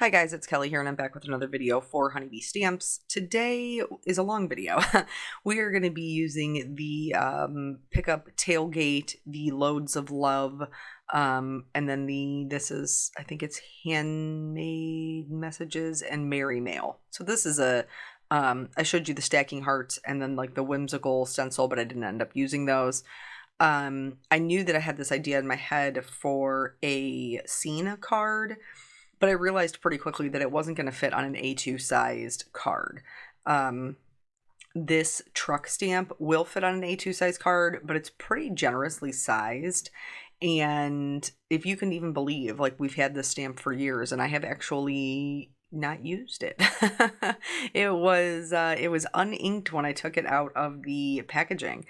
Hi guys, it's Kelly here and I'm back with another video for Honeybee Stamps. Today is a long video. We are going to be using the pickup tailgate, the Loads of Love, and then I think it's Handmade Messages and Merry Mail. So this is I showed you the stacking hearts and then like the whimsical stencil, but I didn't end up using those. I knew that I had this idea in my head for a scene card, but I realized pretty quickly that it wasn't going to fit on an A2 sized card. This truck stamp will fit on an A2 size card, but it's pretty generously sized. And if you can even believe, like, we've had this stamp for years and I have actually not used it. It was uninked when I took it out of the packaging.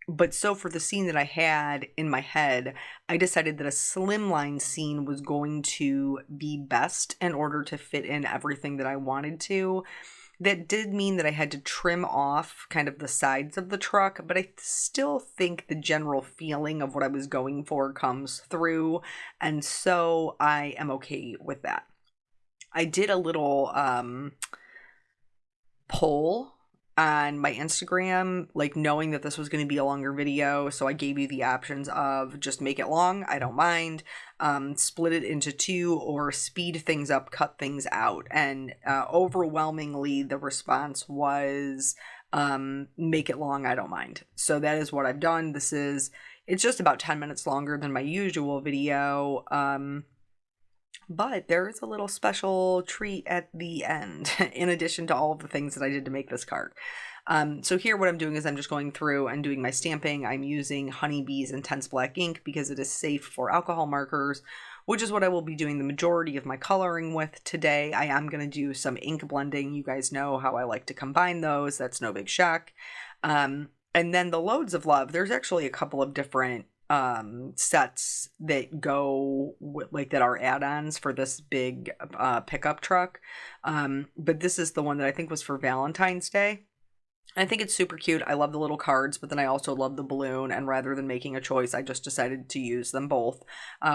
But so for the scene that I had in my head, I decided that a slimline scene was going to be best in order to fit in everything that I wanted to. That did mean that I had to trim off kind of the sides of the truck, but I still think the general feeling of what I was going for comes through, and so I am okay with that. I did a little poll on my Instagram, like knowing that this was going to be a longer video, so I gave you the options of just make it long, I don't mind, split it into two, or speed things up, cut things out, and overwhelmingly the response was make it long, I don't mind. So that is what I've done. It's just about 10 minutes longer than my usual video, but there is a little special treat at the end, in addition to all of the things that I did to make this card. So here what I'm doing is I'm just going through and doing my stamping. I'm using Honeybee's Intense Black ink because it is safe for alcohol markers, which is what I will be doing the majority of my coloring with today. I am going to do some ink blending. You guys know how I like to combine those. That's no big shock. And then the Loads of Love, there's actually a couple of different sets that go like that are add-ons for this big pickup truck, but this is the one that I think was for Valentine's Day. I think it's super cute. I love the little cards, but then I also love the balloon, and rather than making a choice, I just decided to use them both,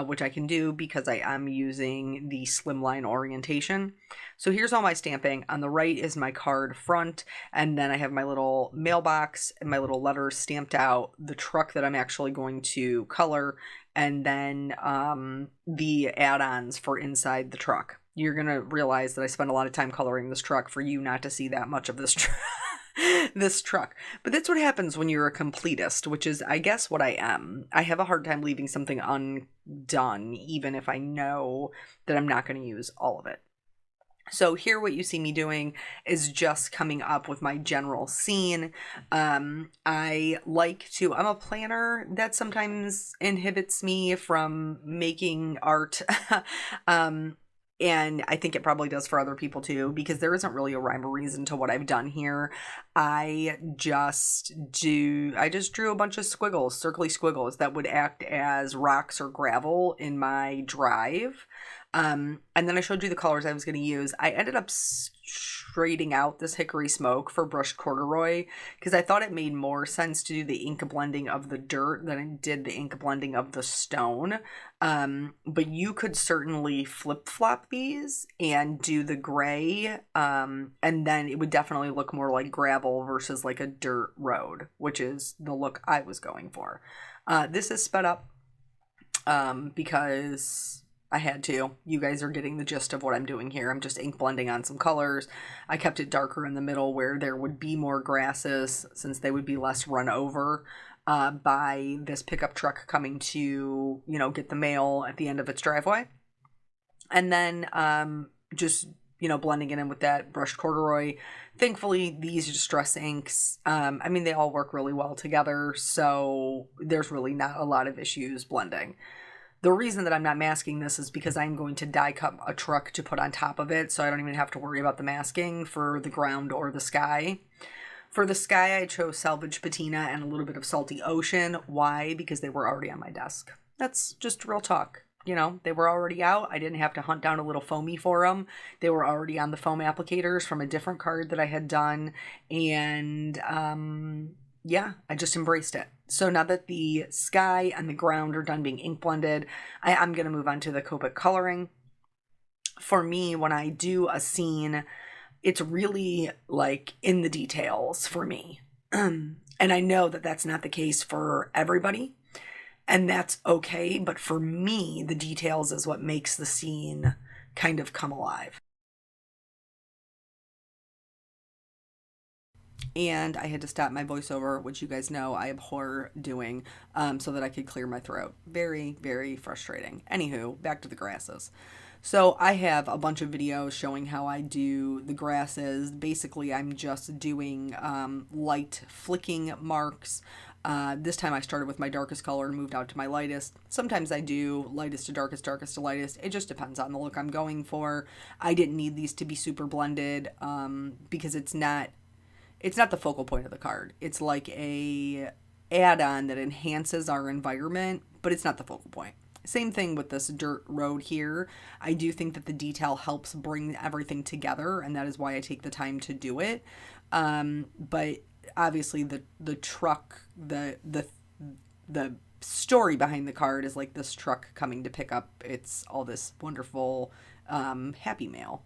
which I can do because I am using the Slimline orientation. So here's all my stamping. On the right is my card front, and then I have my little mailbox and my little letters stamped out, the truck that I'm actually going to color, and then the add-ons for inside the truck. You're going to realize that I spent a lot of time coloring this truck for you not to see that much of this truck. This truck. But that's what happens when you're a completist, which is, I guess, what I am. I have a hard time leaving something undone, even if I know that I'm not going to use all of it. So here what you see me doing is just coming up with my general scene. I'm a planner. That sometimes inhibits me from making art. And I think it probably does for other people too, because there isn't really a rhyme or reason to what I've done here. I just drew a bunch of squiggles, circly squiggles that would act as rocks or gravel in my drive. And then I showed you the colors I was going to use. I ended up straightening out this hickory smoke for brushed corduroy because I thought it made more sense to do the ink blending of the dirt than it did the ink blending of the stone. But you could certainly flip-flop these and do the gray, and then it would definitely look more like gravel versus like a dirt road, which is the look I was going for. This is sped up because I had to. You guys are getting the gist of what I'm doing here. I'm just ink blending on some colors. I kept it darker in the middle where there would be more grasses, since they would be less run over by this pickup truck coming to, get the mail at the end of its driveway. And then just, blending it in with that brushed corduroy. Thankfully, these distress inks, they all work really well together, so there's really not a lot of issues blending. The reason that I'm not masking this is because I'm going to die cut a truck to put on top of it, so I don't even have to worry about the masking for the ground or the sky. For the sky, I chose Salvage Patina and a little bit of Salty Ocean. Why? Because they were already on my desk. That's just real talk. They were already out. I didn't have to hunt down a little foamy for them. They were already on the foam applicators from a different card that I had done, and yeah, I just embraced it. So now that the sky and the ground are done being ink blended, I'm going to move on to the Copic coloring. for me, when I do a scene, it's really like in the details for me. And I know that that's not the case for everybody, and that's okay. But for me, the details is what makes the scene kind of come alive. And I had to stop my voiceover, which you guys know I abhor doing, so that I could clear my throat. Very, very frustrating. Anywho, back to the grasses. So I have a bunch of videos showing how I do the grasses. Basically, I'm just doing light flicking marks. This time I started with my darkest color and moved out to my lightest. Sometimes I do lightest to darkest, darkest to lightest. It just depends on the look I'm going for. I didn't need these to be super blended because it's not the focal point of the card. It's like a add-on that enhances our environment, but it's not the focal point. Same thing with this dirt road here. I do think that the detail helps bring everything together, and that is why I take the time to do it. But obviously, the truck, the story behind the card is like this truck coming to pick up it's all this wonderful happy mail.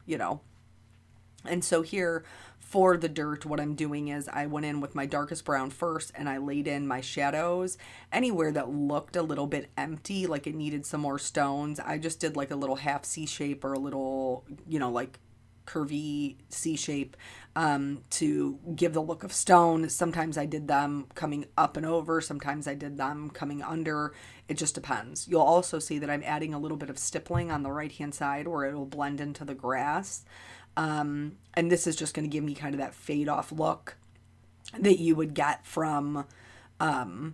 And so here for the dirt, what I'm doing is I went in with my darkest brown first and I laid in my shadows anywhere that looked a little bit empty, like it needed some more stones. I just did like a little half C shape or a little, like curvy C shape to give the look of stone. Sometimes I did them coming up and over. Sometimes I did them coming under. It just depends. You'll also see that I'm adding a little bit of stippling on the right hand side where it'll blend into the grass. And this is just going to give me kind of that fade off look that you would get from, in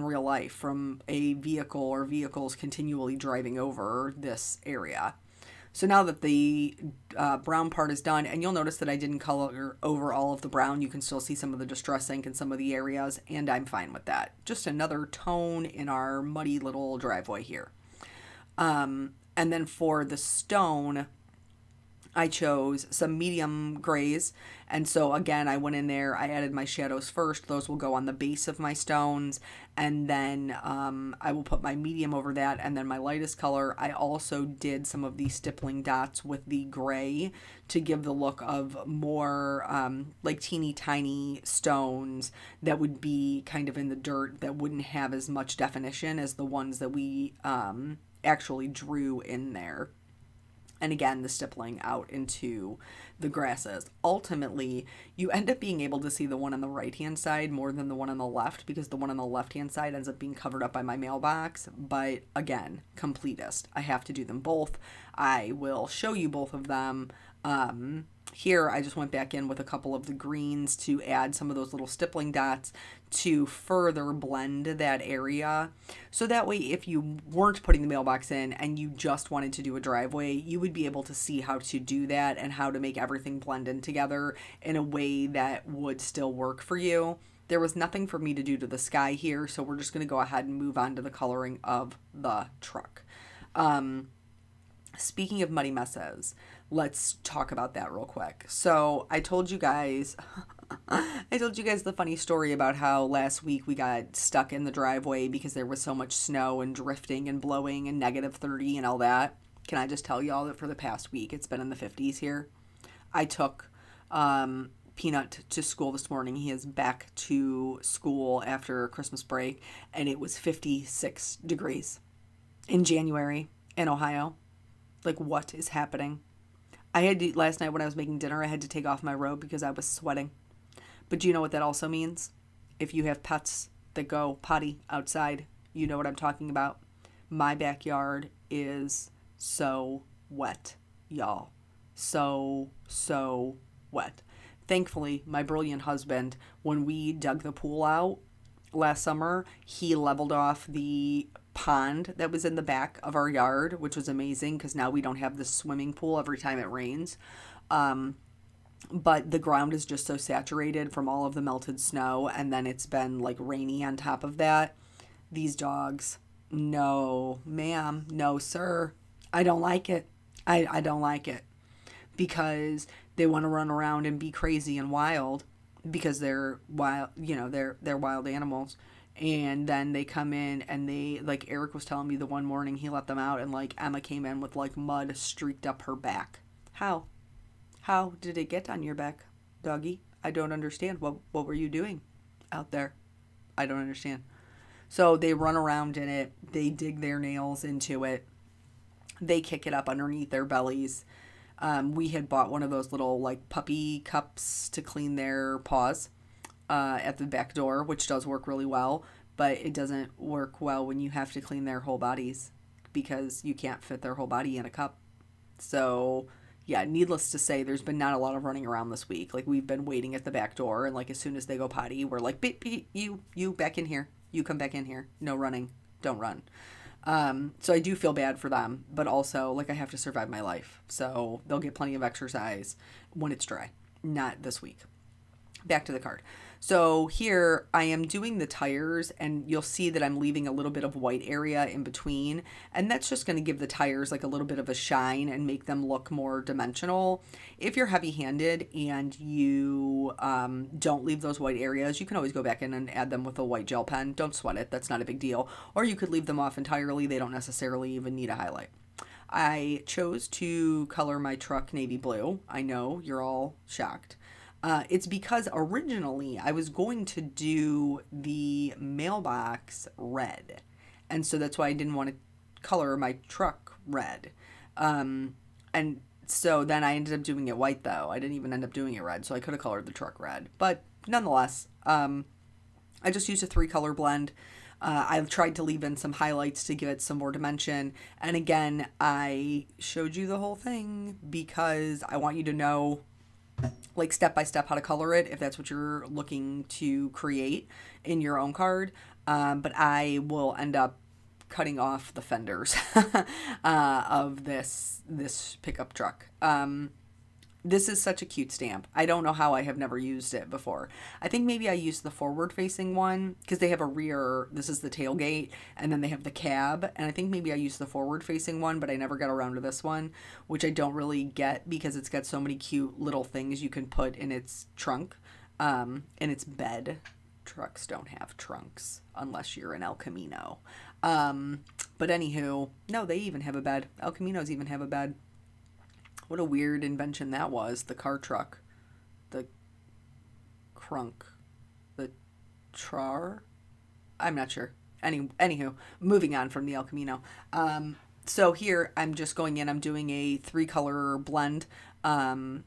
real life from a vehicle or vehicles continually driving over this area. So now that the brown part is done, and you'll notice that I didn't color over all of the brown, you can still see some of the distress ink in some of the areas, and I'm fine with that. Just another tone in our muddy little driveway here. And then for the stone, I chose some medium grays. And so again, I went in there, I added my shadows first. Those will go on the base of my stones. And then I will put my medium over that. And then my lightest color, I also did some of these stippling dots with the gray to give the look of more like teeny tiny stones that would be kind of in the dirt that wouldn't have as much definition as the ones that we actually drew in there. And again, the stippling out into the grasses. Ultimately, you end up being able to see the one on the right-hand side more than the one on the left because the one on the left-hand side ends up being covered up by my mailbox. But again, completist. I have to do them both. I will show you both of them. Here, I just went back in with a couple of the greens to add some of those little stippling dots to further blend that area. So that way, if you weren't putting the mailbox in and you just wanted to do a driveway, you would be able to see how to do that and how to make everything blend in together in a way that would still work for you. There was nothing for me to do to the sky here, so we're just going to go ahead and move on to the coloring of the truck. Speaking of muddy messes, let's talk about that real quick. So I told you guys the funny story about how last week we got stuck in the driveway because there was so much snow and drifting and blowing and -30 and all that. Can I just tell y'all that for the past week it's been in the 50s here? I took Peanut to school this morning. He is back to school after Christmas break, and it was 56 degrees in January in Ohio. Like, what is happening? Last night when I was making dinner, I had to take off my robe because I was sweating. But do you know what that also means? If you have pets that go potty outside, you know what I'm talking about. My backyard is so wet, y'all. So wet. Thankfully, my brilliant husband, when we dug the pool out last summer, he leveled off the pond that was in the back of our yard, which was amazing because now we don't have this swimming pool every time it rains. But the ground is just so saturated from all of the melted snow, and then it's been like rainy on top of that. These dogs, no, ma'am, no, sir. I don't like it. I don't like it because they want to run around and be crazy and wild because they're wild, they're wild animals. And then they come in and they, like Eric was telling me the one morning he let them out and like Emma came in with like mud streaked up her back. How did it get on your back, doggy? I don't understand. What were you doing out there? I don't understand. So they run around in it. They dig their nails into it. They kick it up underneath their bellies. We had bought one of those little like puppy cups to clean their paws at the back door, which does work really well, but it doesn't work well when you have to clean their whole bodies because you can't fit their whole body in a cup. So, yeah, needless to say, there's been not a lot of running around this week. Like, we've been waiting at the back door, and like as soon as they go potty, we're like, beep, beep, you back in here. You come back in here. No running. Don't run. So I do feel bad for them, but also like I have to survive my life. So they'll get plenty of exercise when it's dry, not this week. Back to the card. So here I am doing the tires and you'll see that I'm leaving a little bit of white area in between. And that's just going to give the tires like a little bit of a shine and make them look more dimensional. If you're heavy handed and you don't leave those white areas, you can always go back in and add them with a white gel pen. Don't sweat it. That's not a big deal. Or you could leave them off entirely. They don't necessarily even need a highlight. I chose to color my truck navy blue. I know you're all shocked. It's because originally I was going to do the mailbox red. And so that's why I didn't want to color my truck red. And so then I ended up doing it white though. I didn't even end up doing it red. So I could have colored the truck red. But nonetheless, I just used a 3-color blend. I've tried to leave in some highlights to give it some more dimension. And again, I showed you the whole thing because I want you to know like step by step how to color it if that's what you're looking to create in your own card. But I will end up cutting off the fenders of this pickup truck. This is such a cute stamp. I don't know how I have never used it before. I think maybe I used the forward facing one because they have a rear, this is the tailgate, and then they have the cab. And I think maybe I used the forward facing one, but I never got around to this one, which I don't really get because it's got so many cute little things you can put in its trunk, in its bed. Trucks don't have trunks unless you're an El Camino. But anywho, no, they even have a bed. El Caminos even have a bed. What a weird invention that was. The car truck. The crunk. The char? I'm not sure. Anywho, moving on from the El Camino. So here I'm just going in. I'm doing a 3-color blend. And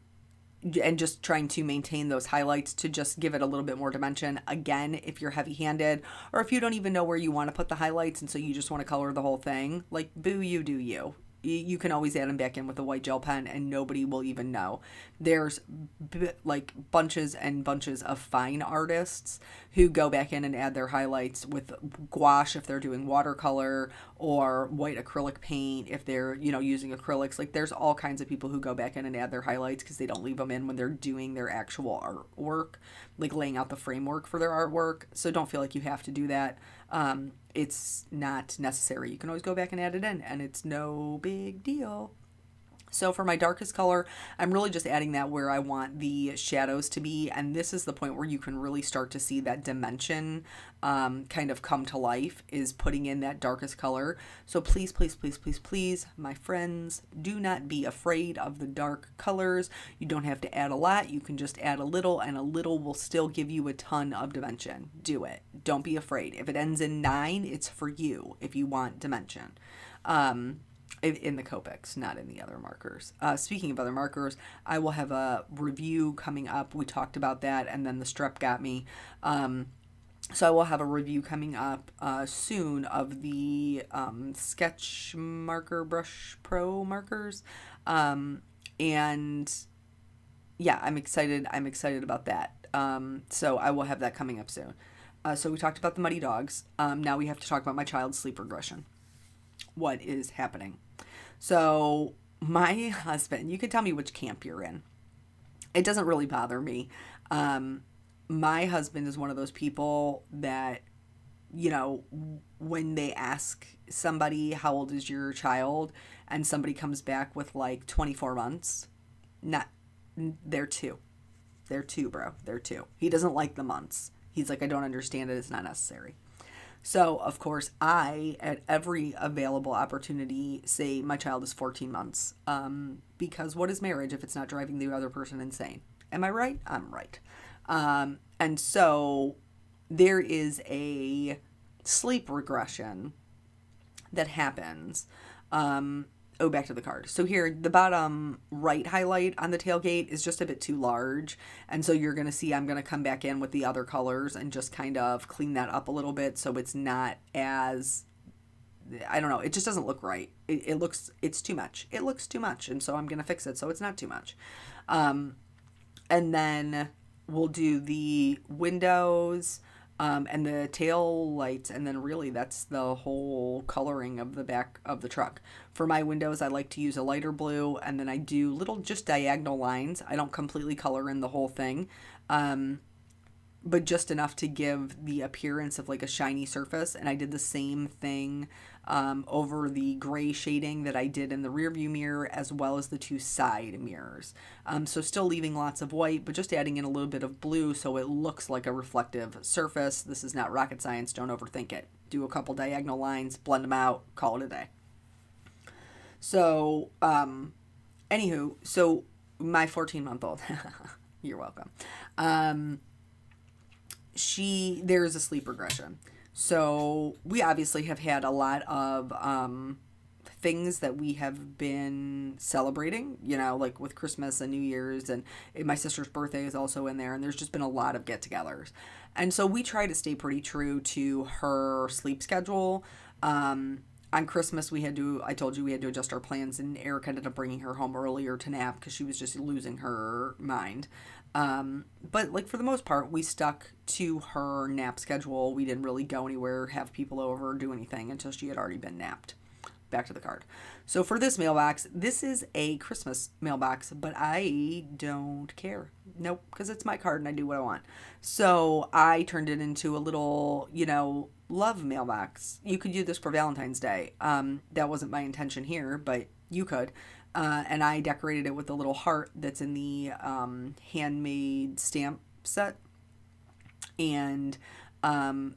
just trying to maintain those highlights to just give it a little bit more dimension. Again, if you're heavy-handed or if you don't even know where you want to put the highlights and so you just want to color the whole thing, like, boo, you do you. You can always add them back in with a white gel pen and nobody will even know. There's like bunches and bunches of fine artists who go back in and add their highlights with gouache if they're doing watercolor or white acrylic paint if they're, using acrylics. Like there's all kinds of people who go back in and add their highlights because they don't leave them in when they're doing their actual artwork, like laying out the framework for their artwork. So don't feel like you have to do that. It's not necessary. You can always go back and add it in and it's no big deal. So for my darkest color, I'm really just adding that where I want the shadows to be. And this is the point where you can really start to see that dimension kind of come to life, is putting in that darkest color. So please, please, please, please, please, my friends, do not be afraid of the dark colors. You don't have to add a lot. You can just add a little, and a little will still give you a ton of dimension. Do it. Don't be afraid. If it ends in 9, it's for you if you want dimension. In the Copics, not in the other markers. Speaking of other markers, I will have a review coming up. We talked about that, and then the strep got me. So I will have a review coming up soon of the Sketch Marker Brush Pro markers. And yeah, I'm excited. I'm excited about that. So I will have that coming up soon. So we talked about the Muddy Dogs. Now we have to talk about my child's sleep regression. What is happening? So my husband, you can tell me which camp you're in. It doesn't really bother me. My husband is one of those people that, when they ask somebody, how old is your child? And somebody comes back with like 24 months. They're 2. They're 2, bro. They're 2. He doesn't like the months. He's like, I don't understand it. It's not necessary. So, of course, I, at every available opportunity, say my child is 14 months. Because what is marriage if it's not driving the other person insane? Am I right? I'm right. And so there is a sleep regression that happens. Oh, back to the card. So here, the bottom right highlight on the tailgate is just a bit too large. And so you're going to see I'm going to come back in with the other colors and just kind of clean that up a little bit so it's not as, I don't know, it just doesn't look right. It's too much. It looks too much. And so I'm going to fix it so it's not too much. And then we'll do the windows and the tail lights, and then really that's the whole coloring of the back of the truck. For my windows, I like to use a lighter blue, and then I do little just diagonal lines. I don't completely color in the whole thing. But just enough to give the appearance of like a shiny surface. And I did the same thing over the gray shading that I did in the rear view mirror as well as the two side mirrors. So still leaving lots of white, but just adding in a little bit of blue so it looks like a reflective surface. This is not rocket science. Don't overthink it. Do a couple diagonal lines, blend them out, call it a day. So, anywho, so my 14-month-old, you're welcome. There is a sleep regression. So we obviously have had a lot of things that we have been celebrating, like with Christmas and New Year's, and my sister's birthday is also in there, and there's just been a lot of get-togethers. And so we try to stay pretty true to her sleep schedule. On Christmas, I told you we had to adjust our plans, and Eric ended up bringing her home earlier to nap because she was just losing her mind. But like for the most part, we stuck to her nap schedule. We didn't really go anywhere, have people over, do anything until she had already been napped. Back to the card. So for this mailbox, this is a Christmas mailbox, but I don't care. Nope, because it's my card and I do what I want. So I turned it into a little, love mailbox. You could do this for Valentine's Day. That wasn't my intention here, but you could. And I decorated it with a little heart that's in the handmade stamp set. And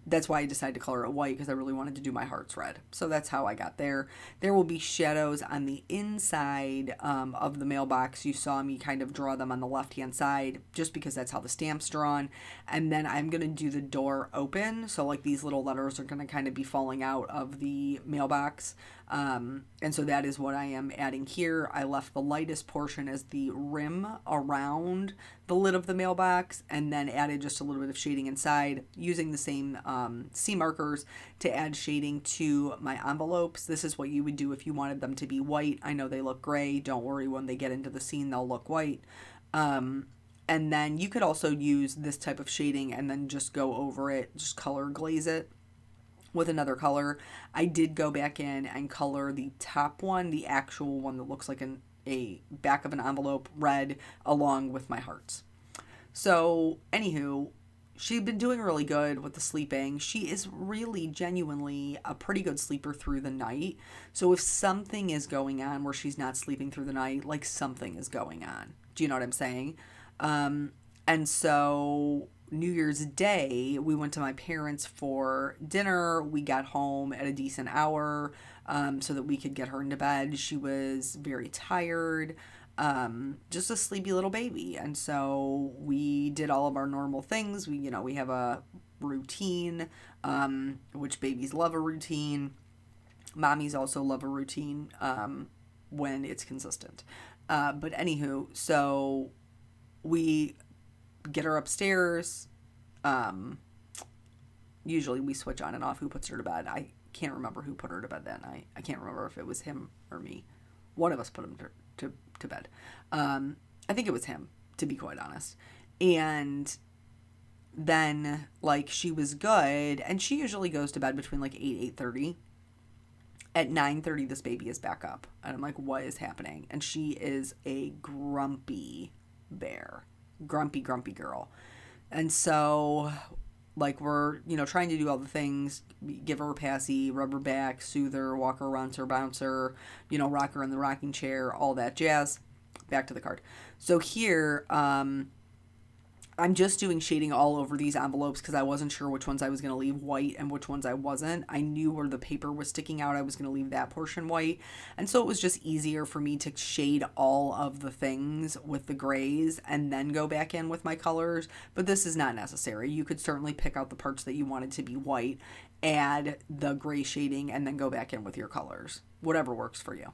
that's why I decided to color it white, because I really wanted to do my hearts red. So that's how I got there. There will be shadows on the inside of the mailbox. You saw me kind of draw them on the left-hand side just because that's how the stamp's drawn. And then I'm going to do the door open. So like these little letters are going to kind of be falling out of the mailbox. And so that is what I am adding here. I left the lightest portion as the rim around the lid of the mailbox, and then added just a little bit of shading inside using the same C markers to add shading to my envelopes. This is what you would do if you wanted them to be white. I know they look gray. Don't worry, when they get into the scene, they'll look white. And then you could also use this type of shading and then just go over it, just color glaze it with another color. I did go back in and color the top one, the actual one that looks like a back of an envelope, red, along with my hearts. So, anywho, she'd been doing really good with the sleeping. She is really genuinely a pretty good sleeper through the night. So if something is going on where she's not sleeping through the night, like something is going on. Do you know what I'm saying? And so New Year's Day, we went to my parents for dinner. We got home at a decent hour so that we could get her into bed. She was very tired, just a sleepy little baby. And so we did all of our normal things. We have a routine, which babies love a routine. Mommies also love a routine when it's consistent. But anywho, so we get her upstairs. Usually we switch on and off who puts her to bed. I can't remember who put her to bed then. I can't remember if it was him or me. One of us put him to bed. I think it was him, to be quite honest. And then, like, she was good, and she usually goes to bed between, like, 8:30. At 9:30, this baby is back up. And I'm like, what is happening? And she is a grumpy bear. Grumpy girl. And so, like, we're, trying to do all the things, give her a passy, rub her back, soothe her, walk her, rinse her, bounce her, rock her in the rocking chair, all that jazz. Back to the card. So here, I'm just doing shading all over these envelopes because I wasn't sure which ones I was going to leave white and which ones I wasn't. I knew where the paper was sticking out, I was going to leave that portion white. And so it was just easier for me to shade all of the things with the grays and then go back in with my colors. But this is not necessary. You could certainly pick out the parts that you wanted to be white, add the gray shading, and then go back in with your colors. Whatever works for you.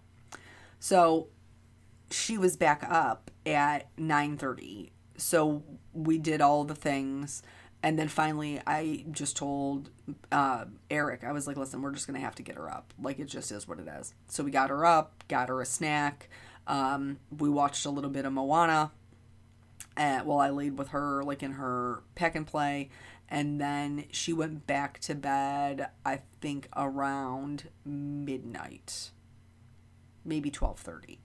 So she was back up at 9:30. So we did all the things, and then finally I just told Eric, I was like, listen, we're just going to have to get her up. Like, it just is what it is. So we got her up, got her a snack. We watched a little bit of Moana while I laid with her, like in her pack and play. And then she went back to bed, I think around midnight, maybe 12:30.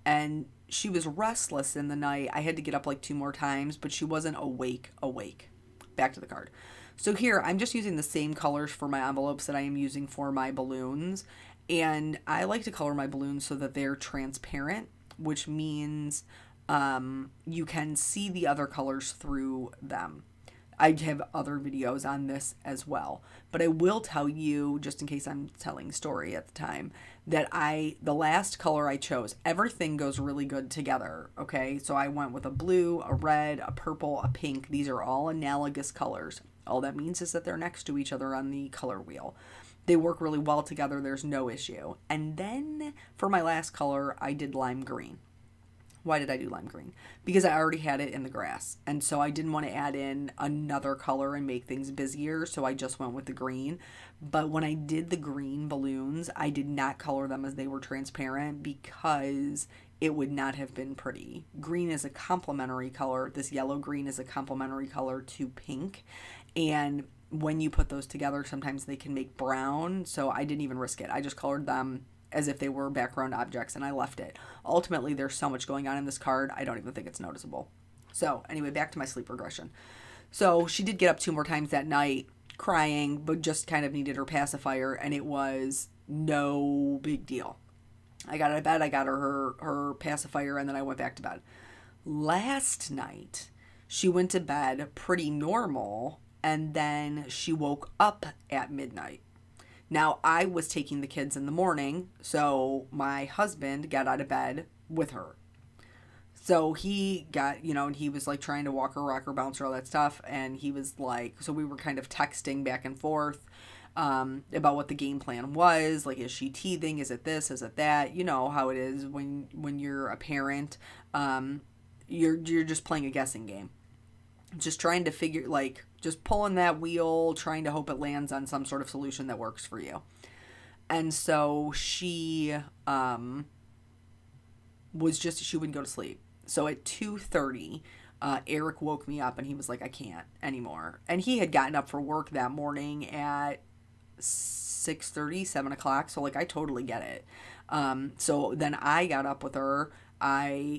And she was restless in the night. I had to get up like 2 more times, but she wasn't awake. Back to the card. So here, I'm just using the same colors for my envelopes that I am using for my balloons. And I like to color my balloons so that they're transparent, which means you can see the other colors through them. I have other videos on this as well. But I will tell you, just in case I'm telling a story at the time, that the last color I chose, everything goes really good together, okay? So I went with a blue, a red, a purple, a pink. These are all analogous colors. All that means is that they're next to each other on the color wheel. They work really well together. There's no issue. And then for my last color, I did lime green. Why did I do lime green? Because I already had it in the grass. And so I didn't want to add in another color and make things busier. So I just went with the green. But when I did the green balloons, I did not color them as they were transparent because it would not have been pretty. Green is a complementary color. This yellow green is a complementary color to pink. And when you put those together, sometimes they can make brown. So I didn't even risk it. I just colored them as if they were background objects, and I left it. Ultimately, there's so much going on in this card, I don't even think it's noticeable. So anyway, back to my sleep regression. So she did get up 2 more times that night, crying, but just kind of needed her pacifier, and it was no big deal. I got out of bed, I got her pacifier, and then I went back to bed. Last night, she went to bed pretty normal, and then she woke up at midnight. Now, I was taking the kids in the morning, so my husband got out of bed with her. So he got, and he was like trying to walk her, rock her, bounce her, all that stuff. And he was like, so we were kind of texting back and forth about what the game plan was. Like, is she teething? Is it this? Is it that? You know how it is when you're a parent. You're just playing a guessing game. Just trying to figure, like, just pulling that wheel, trying to hope it lands on some sort of solution that works for you. And so she she wouldn't go to sleep. So at 2:30, Eric woke me up and he was like, I can't anymore. And he had gotten up for work that morning at 6:30, 7 o'clock. So, like, I totally get it. So then I got up with her.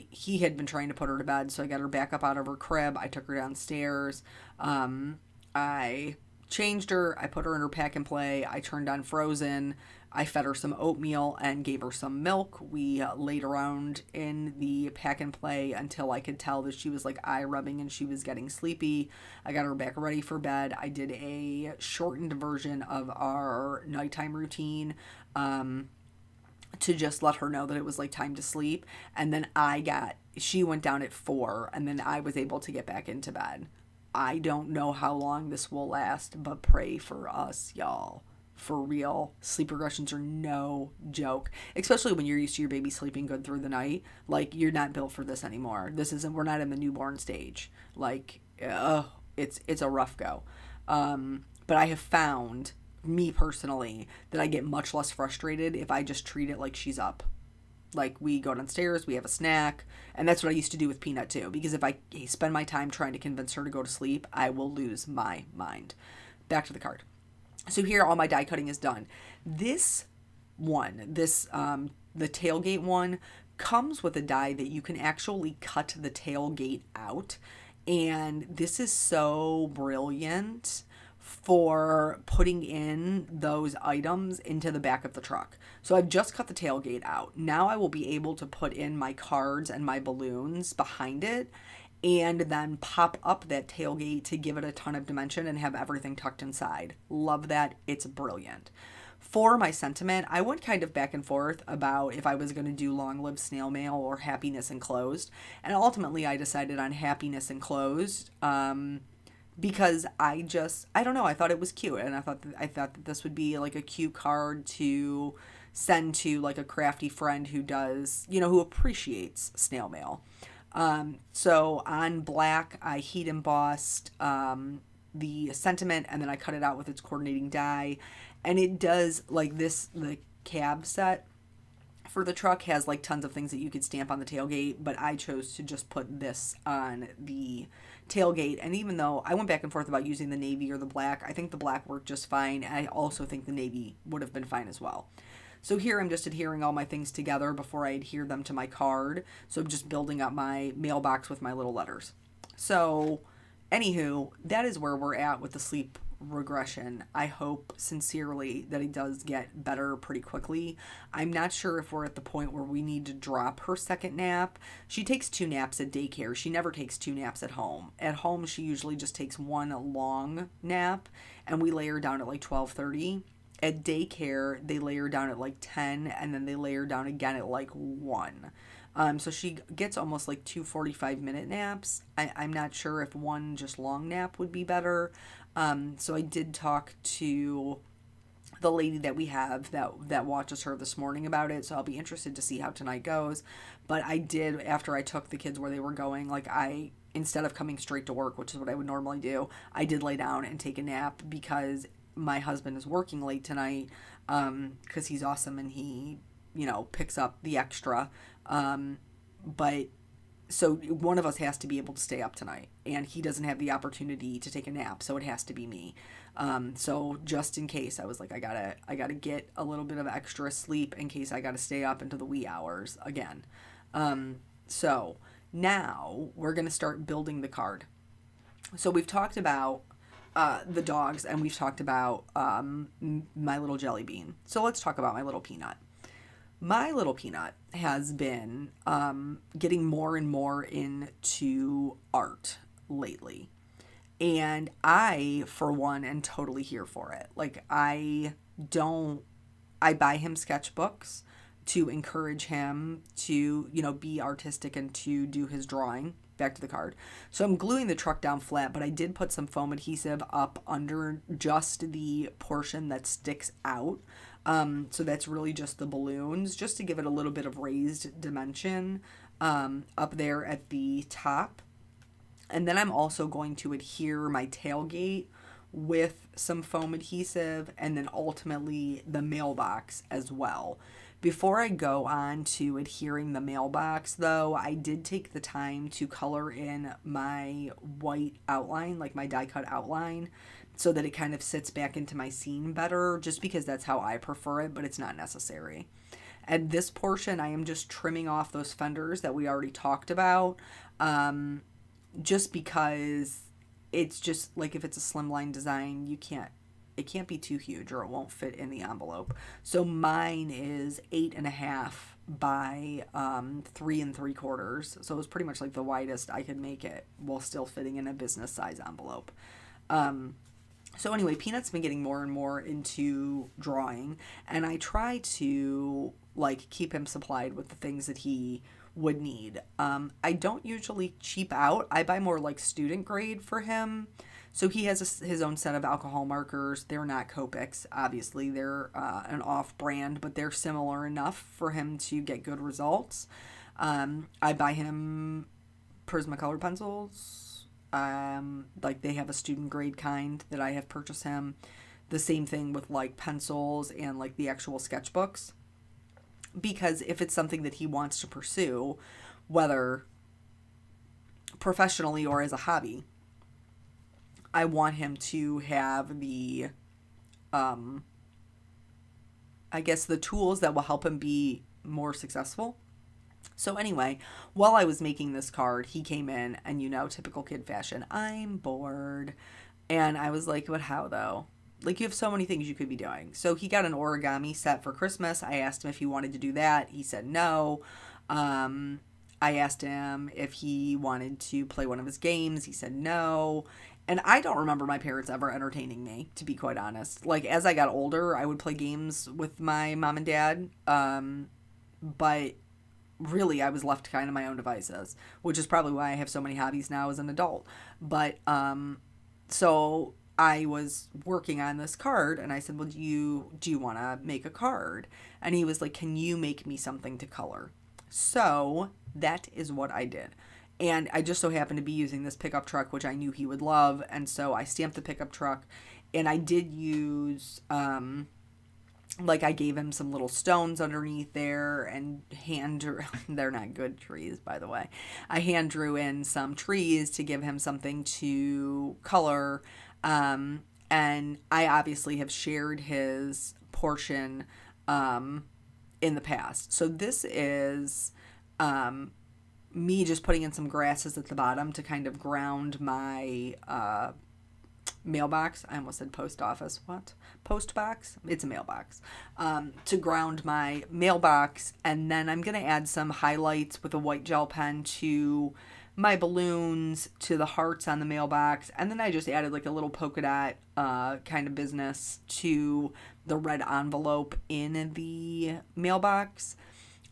He had been trying to put her to bed, so I got her back up out of her crib. I took her downstairs. I changed her. I put her in her pack and play. I turned on Frozen. I fed her some oatmeal and gave her some milk. We laid around in the pack and play until I could tell that she was like eye rubbing and she was getting sleepy. I got her back ready for bed. I did a shortened version of our nighttime routine. To just let her know that it was like time to sleep. And then she went down at 4 and then I was able to get back into bed. I don't know how long this will last, but pray for us, y'all. For real. Sleep regressions are no joke, especially when you're used to your baby sleeping good through the night. Like, you're not built for this anymore. We're not in the newborn stage. Like, it's a rough go. But I have found, me personally, that I get much less frustrated if I just treat it like she's up. Like, we go downstairs, we have a snack, and that's what I used to do with Peanut too, because if I spend my time trying to convince her to go to sleep, I will lose my mind. Back to the card. So here, all my die cutting is done. This one, the tailgate one, comes with a die that you can actually cut the tailgate out, and this is so brilliant for putting in those items into the back of the truck. So I've just cut the tailgate out. Now I will be able to put in my cards and my balloons behind it. and then pop up that tailgate to give it a ton of dimension and have everything tucked inside. Love that. It's brilliant. For my sentiment, I went kind of back and forth about if I was going to do Long Live Snail Mail or Happiness Enclosed. And ultimately, I decided on Happiness Enclosed because I don't know, I thought it was cute. And I thought that this would be like a cute card to send to like a crafty friend who does, who appreciates snail mail. So on black, I heat embossed the sentiment, and then I cut it out with its coordinating die. And it does like this, the cab set for the truck has like tons of things that you could stamp on the tailgate, but I chose to just put this on the tailgate. And even though I went back and forth about using the navy or the black, I think the black worked just fine. And I also think the navy would have been fine as well. So here I'm just adhering all my things together before I adhere them to my card. So I'm just building up my mailbox with my little letters. So anywho, that is where we're at with the sleep regression. I hope sincerely that it does get better pretty quickly. I'm not sure if we're at the point where we need to drop her second nap. She takes 2 naps at daycare. She never takes 2 naps at home. At home, she usually just takes 1 long nap, and we lay her down at like 12:30. At daycare, they lay her down at like 10, and then they lay her down again at like 1. So she gets almost like 2 45-minute naps. I'm not sure if 1 just long nap would be better. So I did talk to the lady that we have that watches her this morning about it. So I'll be interested to see how tonight goes. But I did, after I took the kids where they were going, like instead of coming straight to work, which is what I would normally do, I did lay down and take a nap because my husband is working late tonight, because he's awesome and he, picks up the extra. But so one of us has to be able to stay up tonight, and he doesn't have the opportunity to take a nap, so it has to be me. So just in case, I was like, I gotta get a little bit of extra sleep in case I gotta stay up into the wee hours again. So now we're gonna start building the card. So we've talked about the dogs, and we've talked about my little jelly bean. So let's talk about my little peanut. My little peanut has been getting more and more into art lately. And I, for one, am totally here for it. Like, I buy him sketchbooks to encourage him to, be artistic and to do his drawing. Back to the card. So I'm gluing the truck down flat, but I did put some foam adhesive up under just the portion that sticks out. So that's really just the balloons, just to give it a little bit of raised dimension up there at the top. And then I'm also going to adhere my tailgate with some foam adhesive, and then ultimately the mailbox as well. Before I go on to adhering the mailbox, though, I did take the time to color in my white outline, like my die cut outline, so that it kind of sits back into my scene better, just because that's how I prefer it, but it's not necessary. At this portion, I am just trimming off those fenders that we already talked about, just because it's just like, if it's a slimline design, it can't be too huge or it won't fit in the envelope. So mine is 8.5 by 3 3/4. So it was pretty much like the widest I could make it while still fitting in a business size envelope. So anyway, Peanut's been getting more and more into drawing, and I try to like keep him supplied with the things that he would need. I don't usually cheap out. I buy more like student grade for him. So he has his own set of alcohol markers. They're not Copics, obviously. They're an off-brand, but they're similar enough for him to get good results. I buy him Prismacolor pencils. Like, they have a student grade kind that I have purchased him. The same thing with like pencils and like the actual sketchbooks. Because if it's something that he wants to pursue, whether professionally or as a hobby, I want him to have the, I guess, the tools that will help him be more successful. So anyway, while I was making this card, he came in and, typical kid fashion, I'm bored. And I was like, but how though? Like, you have so many things you could be doing. So he got an origami set for Christmas. I asked him if he wanted to do that. He said no. I asked him if he wanted to play one of his games. He said no. And I don't remember my parents ever entertaining me, to be quite honest. Like, as I got older, I would play games with my mom and dad. But really, I was left to kind of my own devices, which is probably why I have so many hobbies now as an adult. But, so I was working on this card, and I said, well, do you want to make a card? And he was like, can you make me something to color? So that is what I did. And I just so happened to be using this pickup truck, which I knew he would love. And so I stamped the pickup truck, and I did use, like, I gave him some little stones underneath there and they're not good trees, by the way. I hand drew in some trees to give him something to color. And I obviously have shared his portion, in the past. So this is, me just putting in some grasses at the bottom to kind of ground my mailbox. I almost said post office. What? Post box? It's a mailbox. To ground my mailbox. And then I'm going to add some highlights with a white gel pen to my balloons, to the hearts on the mailbox. And then I just added like a little polka dot kind of business to the red envelope in the mailbox.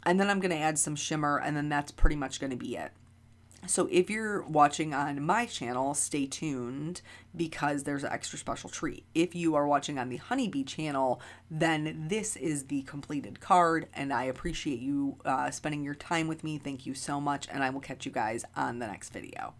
And then I'm going to add some shimmer, and then that's pretty much going to be it. So if you're watching on my channel, stay tuned because there's an extra special treat. If you are watching on the Honeybee channel, then this is the completed card, and I appreciate you spending your time with me. Thank you so much, and I will catch you guys on the next video.